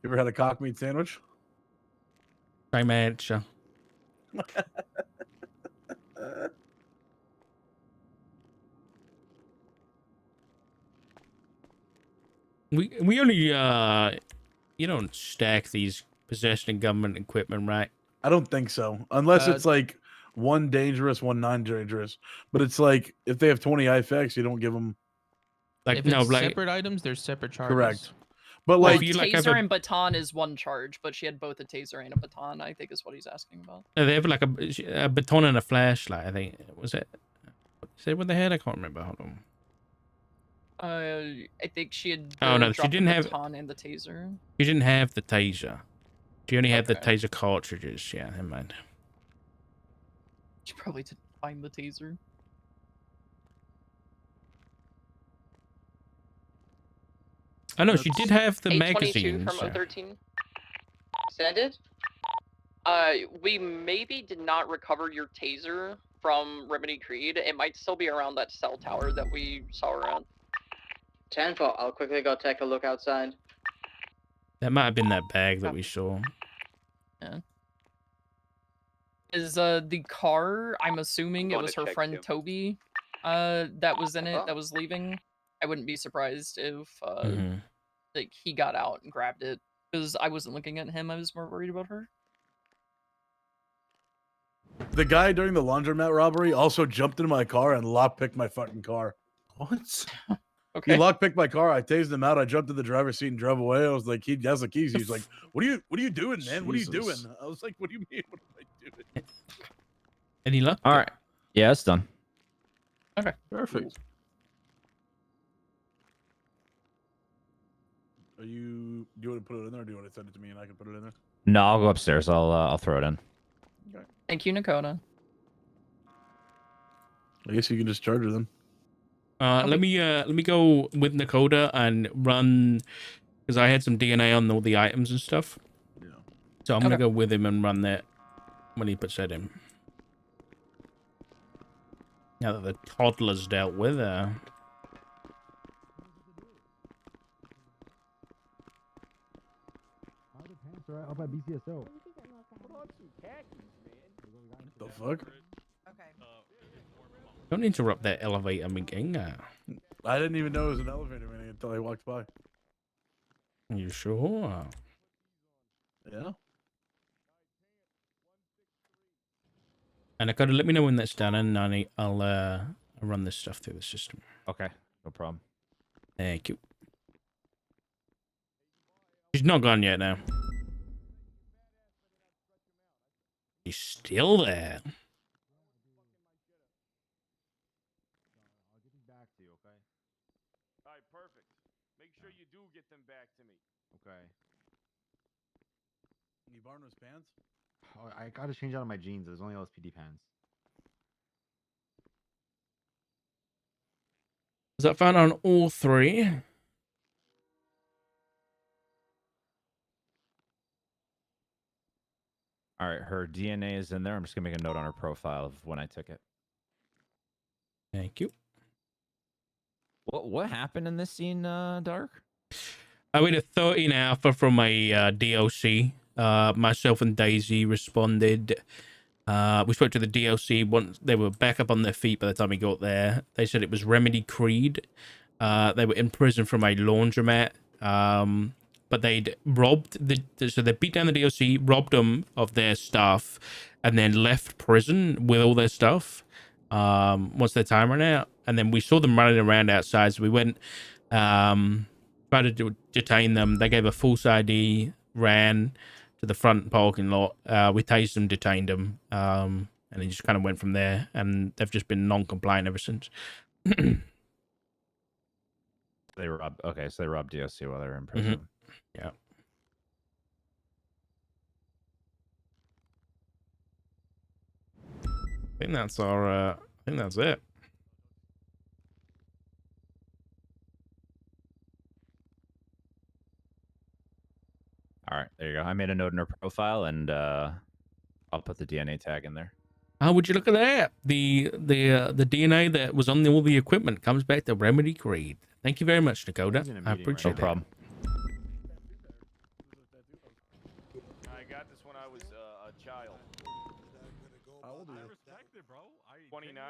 You ever had a cock meat sandwich? Same answer. We only you don't stack these possession of government equipment, right? I don't think so, unless it's like one dangerous, one non-dangerous. But it's like if they have 20 IFX, you don't give them. Like If no, it's like separate items, there's separate charges. Correct. But Well, like taser and baton is one charge, but she had both a taser and a baton, I think is what he's asking about. they have like a baton and a flashlight. I think was it. Say what they had? I can't remember. Hold on. I think she had Oh no, she dropped didn't the have. baton and the taser. She didn't have the taser. She only had the Okay. taser cartridges. Yeah, never mind. She probably didn't find the taser. I know she did have the 822 magazines. from so- 013. Send it. We maybe did not recover your taser from Remedy Creed. It might still be around that cell tower that we saw around. 10-4. I'll quickly go take a look outside. That might have been that bag that we saw. Yeah. Is the car? I'm assuming it going was to her check, friend too. Toby. That was in it. Oh. That was leaving. I wouldn't be surprised if Mhm. like he got out and grabbed it because I wasn't looking at him. I was more worried about her. the guy during the laundromat robbery also jumped into my car and lockpicked my fucking car. What? Okay. He lockpicked my car. I tased him out. I jumped in the driver's seat and drove away. I was like, he has the keys. He's like, what are you doing, man? What are you doing? Jesus. I was like, what do you mean? What am I doing? Any luck? All right. Yeah, it's done. Okay. Perfect. Do you want to put it in there, or do you want to send it to me and I can put it in there? No, I'll go upstairs. I'll throw it in. Thank you, Nakota. I guess you can just charge her then. Let me go with Nakota and run because I had some DNA on all the items and stuff. Yeah. So I'm gonna Okay. go with him and run that when he puts that in. Now that the toddler's dealt with, The fuck? Okay. don't interrupt that elevator meeting. I didn't even know it was an elevator meeting until I walked by. Are you sure? Yeah. And Nakota, let me know when that's done, and I'll run this stuff through the system. Okay. No problem. Thank you. She's not gone yet now. He's still there. I'll get them back to you, okay? All right, perfect. Make sure you do get them back to me. Okay. You borrowing those pants? Oh, I gotta change out of my jeans. There's only LSPD pants. Is that found on all three? All right, her DNA is in there. I'm just gonna make a note on her profile of when I took it. Thank you. What happened in this scene, Dark? I made a 13 alpha from a DLC. Myself and Daisy responded. We spoke to the DLC once they were back up on their feet by the time we got there. They said it was Remedy Creed. They were in prison from a laundromat. But they'd robbed so they beat down the DLC, robbed them of their stuff, and then left prison with all their stuff. Once their time ran out, and then we saw them running around outside. So we went, tried to detain them. They gave a false ID, ran to the front parking lot. We tased them, detained them, and they just kind of went from there. And they've just been non-compliant ever since. They robbed. Okay, so they robbed DLC while they were in prison. Yeah. I think that's our. I think that's it. All right, there you go. I made a note in her profile, and I'll put the DNA tag in there. Oh, would you look at that? The DNA that was on all the equipment comes back to Remedy Creed. Thank you very much, Dakota. I appreciate No problem. I got this when I was a child. How old are you? 29.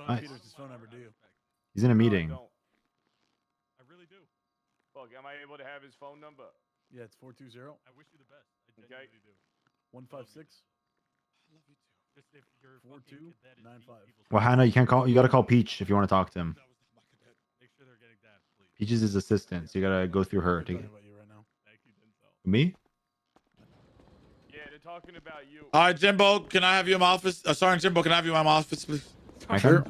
Nice. Peter's phone number, do you? He's in a meeting. I really do. Look, am I able to have his phone number? Yeah, it's 420. I wish you the best. I genuinely do. 156. I love you too. Just if you're 4295. Well, Hannah, you can't call. You gotta call Peach if you want to talk to him. Make sure they're getting that, please. Peach is his assistant, so you gotta go through her. To get... Me? Yeah, they're talking about you. All right, Jimbo, can I have you in my office? Sergeant Jimbo, can I have you in my office, please? Sure.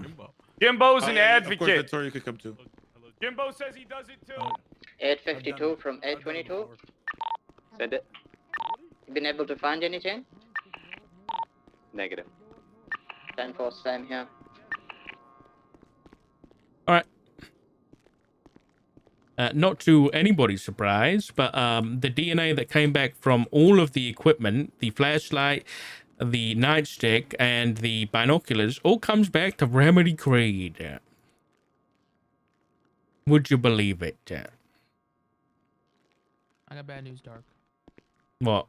Jimbo's an Of course, advocate. that's where you could come to. Jimbo says he does it too. 852 from 822. Send it. Been able to find anything? Negative. 10-4, same here. All right. Not to anybody's surprise, but the DNA that came back from all of the equipment, the flashlight, the nightstick, and the binoculars, all comes back to Remedy Creed. Would you believe it? I got bad news, Dark. What?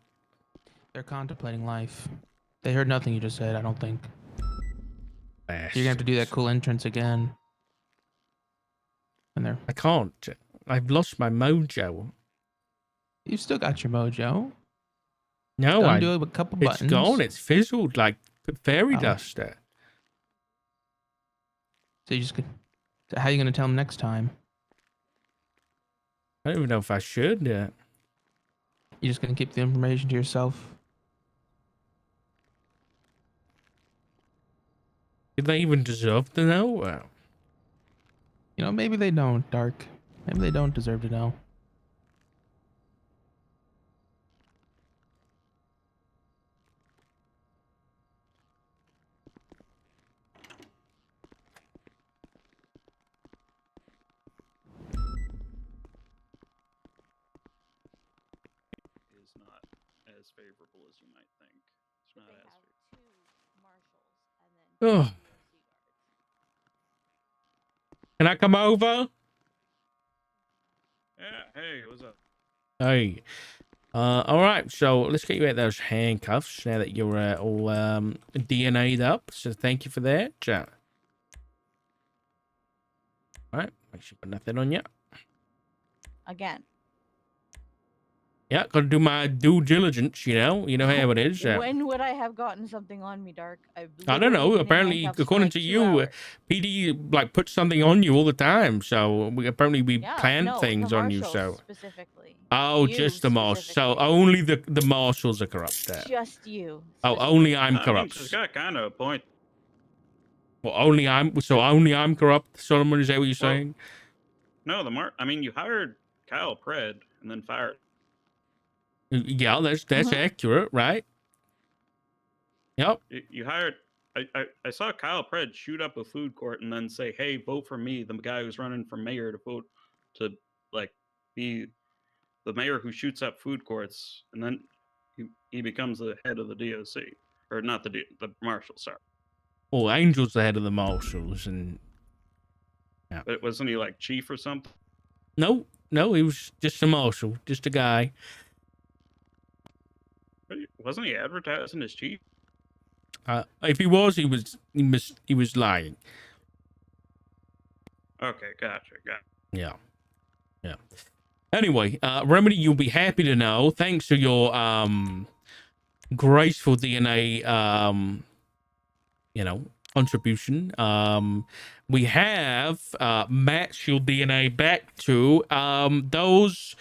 They're contemplating life. They heard nothing you just said, I don't think. You're gonna have to do that cool entrance again. And there. I can't. I've lost my mojo. You've still got your mojo. No, I do it with a couple buttons. It's gone. It's fizzled like fairy dust. So you just. So how are you gonna tell them next time? I don't even know if I should. You're just gonna keep the information to yourself. Did they even deserve to know? You know, maybe they don't, Dark. Maybe they don't deserve to know. Is not as favorable as you might think. It's not as favorable. Oh. Can I come over? Yeah. Hey, what's up? Hey. All right. So let's get you out those handcuffs now that you're all DNA'd up. So thank you for that. All right. Make sure you got nothing on you. Again. Yeah, gotta do my due diligence. You know how it is. When would I have gotten something on me, Dark? I don't know. literally been in Apparently, handcuffs for according like to 2 you, hours. PD like puts something on you all the time. So we Yeah, plant no, things the on you. marshals So specifically. oh, You just the marshals. So specifically. only the marshals are corrupt there. Just you. Oh, only I'm I mean, she's corrupt. got kind of a point. Well, only I'm corrupt. Solomon, is that what you're Well, saying? No, I mean, you hired Kyle Pred and then fired. Yeah, that's Mm-hmm. accurate, right? Yep. You hired. I saw Kyle Pred shoot up a food court and then say, "Hey, vote for me, the guy who's running for mayor to vote to like be the mayor who shoots up food courts," and then he becomes the head of the DOC, or not the marshal. Sorry. Well, Angel's the head of the marshals, and yeah. But wasn't he like chief or something? No, he was just a marshal, just a guy. Wasn't he advertising as chief? If he was, he was lying. Okay, gotcha. Yeah. Anyway, Remedy, you'll be happy to know, thanks to your graceful DNA contribution, we have matched your DNA back to those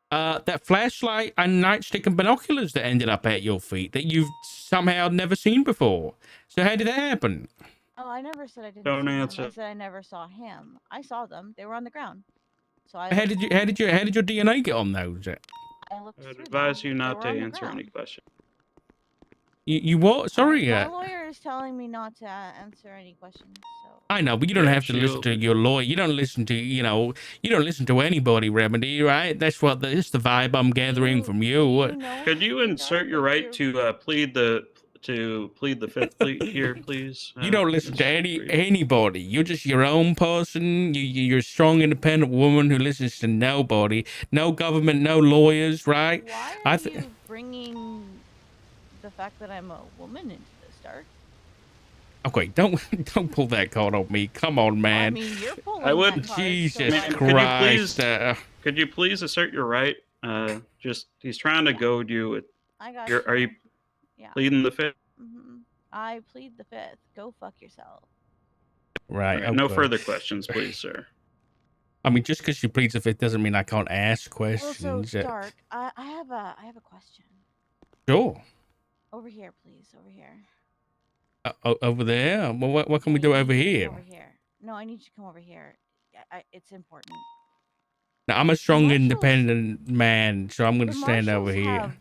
that flashlight and nightstick and binoculars that ended up at your feet that you've somehow never seen before. So how did that happen? Oh, I never said I didn't Don't see answer. him. I said I never saw him. I saw them. They were on the ground. So How did your DNA get on those? I looked I'd through advise them. you They not were to on the answer any ground. questions. You what? Sorry. My lawyer is telling me not to answer any questions. So I know, but you don't Yeah, have to listen to your lawyer. You don't listen to you don't listen to anybody, Remedy, right? That's that's the vibe I'm gathering from you. Could you insert your right to plead the fifth plea here, please? You don't listen to anybody. You're just your own person. You're a strong, independent woman who listens to nobody. No government, no lawyers, right? why are you bringing the fact that I'm a woman into this, Dark? Okay, don't pull that card on me. Come on, man. I mean, you're pulling I would. that card, Jesus so Christ. Could you please assert your right? Just he's trying to goad you. I got Are you Yeah. pleading the fifth? I plead the fifth. Go fuck yourself. Right. All right, no okay. further questions, please, sir. I mean, just because she pleads the fifth doesn't mean I can't ask questions. Also, Dark, I have a question. Sure. Over here, please. Over here. Over there? Well, what can we do over here? Over here. No, I need you to come over here. It's important. Now, I'm a strong, independent man, so I'm going to The stand over marshals here. have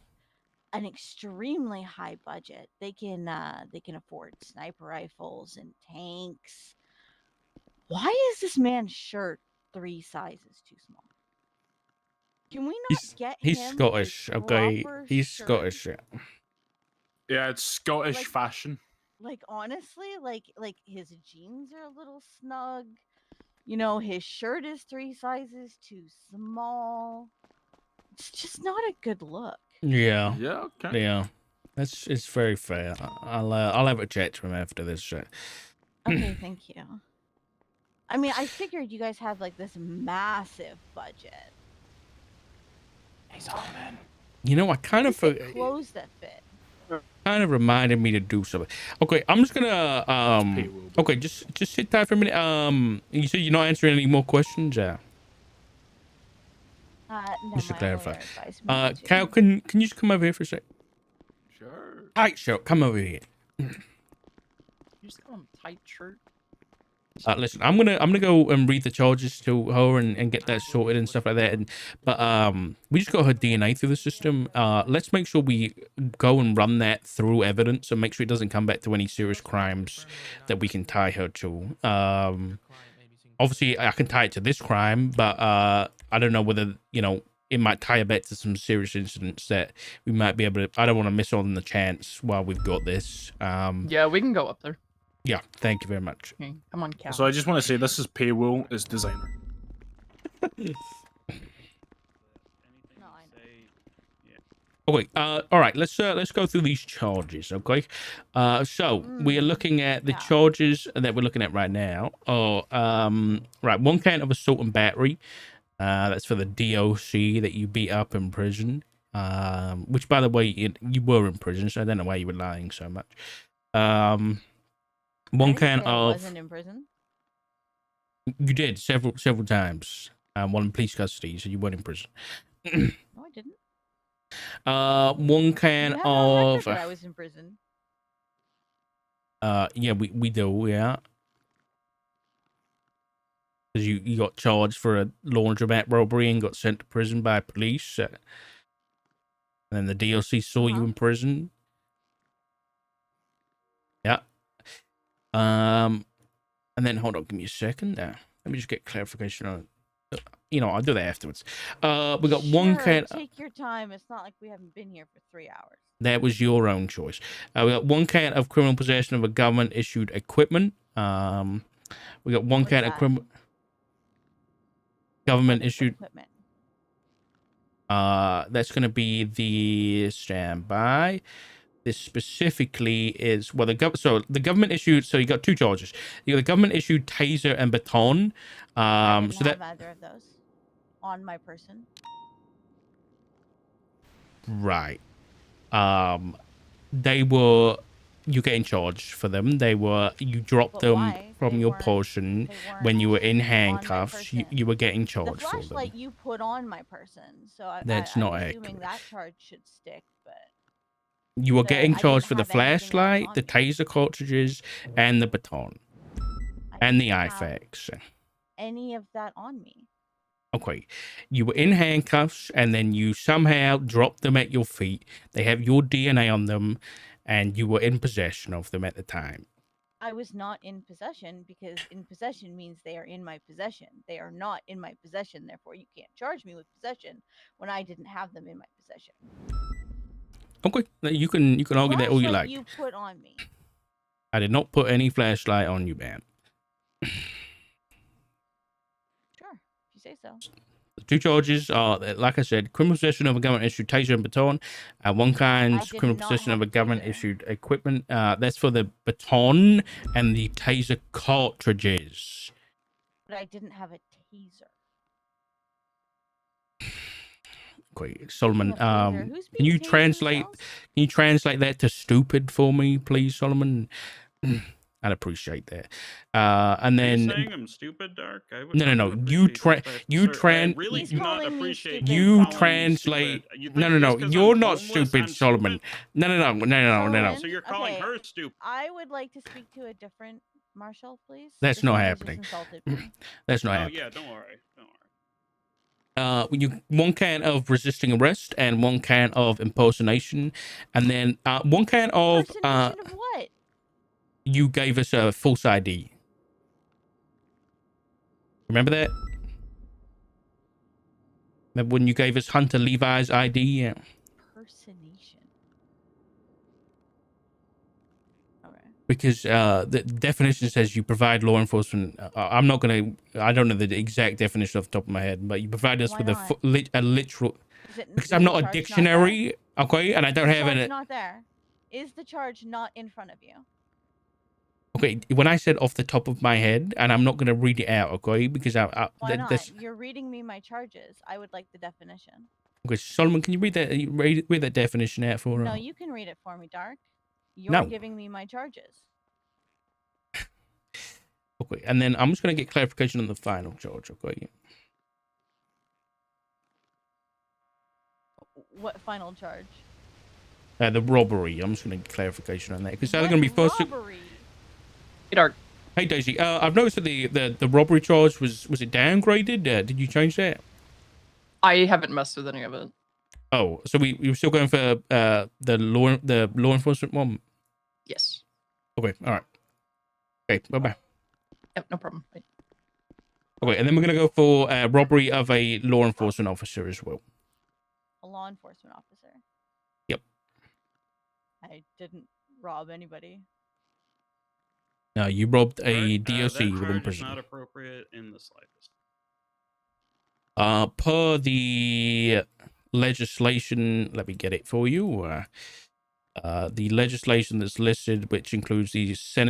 an extremely high budget. They can afford sniper rifles and tanks. Why is this man's shirt 3 sizes too small? Can we not get He's him Scottish, a okay? proper He's shirt? Scottish. Yeah, it's Scottish fashion. Like honestly, like his jeans are a little snug. You know, his shirt is 3 sizes too small. It's just not a good look. Yeah. Yeah. Okay. Yeah. It's very fair. I'll have a chat to him after this chat. Okay, thank you. I mean, I figured you guys had like this massive budget. He's all man. You know, I kind of Clothes that fit. kind of reminded me to do something. Okay, I'm just gonna okay, just sit tight for a minute. You said you're not answering any more questions. No, Just to my clarify. lawyer advised me not to. Kyle, can you just come over here for a sec? Sure. Tight shirt, come over here. You just call him tight shirt. Listen, I'm gonna go and read the charges to her and get that sorted and stuff like that. But we just got her DNA through the system. Let's make sure we go and run that through evidence and make sure it doesn't come back to any serious crimes that we can tie her to. Obviously, I can tie it to this crime, but I don't know whether it might tie her back to some serious incidents that we might be able to. I don't want to miss on the chance while we've got this. Yeah, we can go up there. Yeah, thank you very much. Okay, come on, Cal. So I just want to say this is payroll is designer. Okay, all right, let's go through these charges, okay? So we are looking at the charges that we're looking at right now. Right, 1 count of assault and battery. That's for the DOC that you beat up in prison. Which, by the way, you were in prison, so I don't know why you were lying so much. One I didn't count say I of wasn't in prison. you did several times. While in police custody, so you weren't in prison. No, I didn't. One You can have it on record of that I was in prison. yeah, we do, yeah. Because you got charged for a laundromat robbery and got sent to prison by police. And then the DLC saw you in prison. Yeah. And then hold on, give me a second. Let me just get clarification on it. I'll do that afterwards. We got one count. Take your time. It's not like we haven't been here for 3 hours. That was your own choice. We got one count of criminal possession of a government issued equipment. We got one count of criminal government issued equipment. That's going to be the standby. This specifically is the government issued. So you got two charges. You got the government issued taser and baton. I didn't have either of those on my person. Right. They were you getting charged for them. You dropped them from your portion when you were in handcuffs. You were getting charged for them. The flashlight you put on my person, so That's I'm not assuming accurate. that charge should stick. But you were getting I charged didn't for the have anything else flashlight, on the taser cartridges, and the baton, and the IFAX. any of that on me. Okay, you were in handcuffs, and then you somehow dropped them at your feet. They have your DNA on them, and you were in possession of them at the time. I was not in possession because in possession means they are in my possession. They are not in my possession, therefore you can't charge me with possession when I didn't have them in my possession. Okay, you can argue that all you like. You put on me. I did not put any flashlight on you, ma'am. Sure, if you say so. The two charges are, like I said, criminal possession of a government-issued taser and baton. One kind, criminal possession of a government-issued equipment. That's for the baton and the taser cartridges. But I didn't have a taser. Okay, Solomon. Can you translate? Can you translate that to stupid for me, please, Solomon? I'd appreciate that. And then Are you saying I'm stupid, Dark? I would no. You translate. No. You're not stupid, Solomon. No. So you're calling her stupid. I would like to speak to a different Marshall, please. That's This not man has happening. just insulted me. That's not happening. Yeah, don't worry. One can of resisting arrest and one can of impersonation, and then one can of Impersonation of what? You gave us a false ID. Remember that? Remember when you gave us Hunter Levi's ID? Yeah. Impersonation. Okay. Because the definition says you provide law enforcement. I don't know the exact definition off the top of my head, but you provide us with a literal. Because I'm not a dictionary, okay, and I don't have it. Not there. Is the charge not in front of you? Okay, when I said off the top of my head, and I'm not going to read it out, okay, because Why not? You're reading me my charges. I would like the definition. Okay, Solomon, can you read that definition out for us? No, you can read it for me, Dark. You're giving me my charges. Okay, and then I'm just going to get clarification on the final charge, okay? What final charge? The robbery. I'm just going to get clarification on that because they're going to be first. Robbery? Hey, Dark. Hey, Daisy. I've noticed that the robbery charge was it downgraded? Did you change that? I haven't messed with any of it. Oh, so we were still going for the law enforcement one? Yes. Okay. All right. Okay. Bye. Yep. No problem. Bye. Okay, and then we're gonna go for robbery of a law enforcement officer as well. A law enforcement officer. Yep. I didn't rob anybody. No, you robbed a DOC that within charge is prison. not appropriate in the slightest. Per the legislation, let me get it for you. The legislation that's listed, which includes the Senate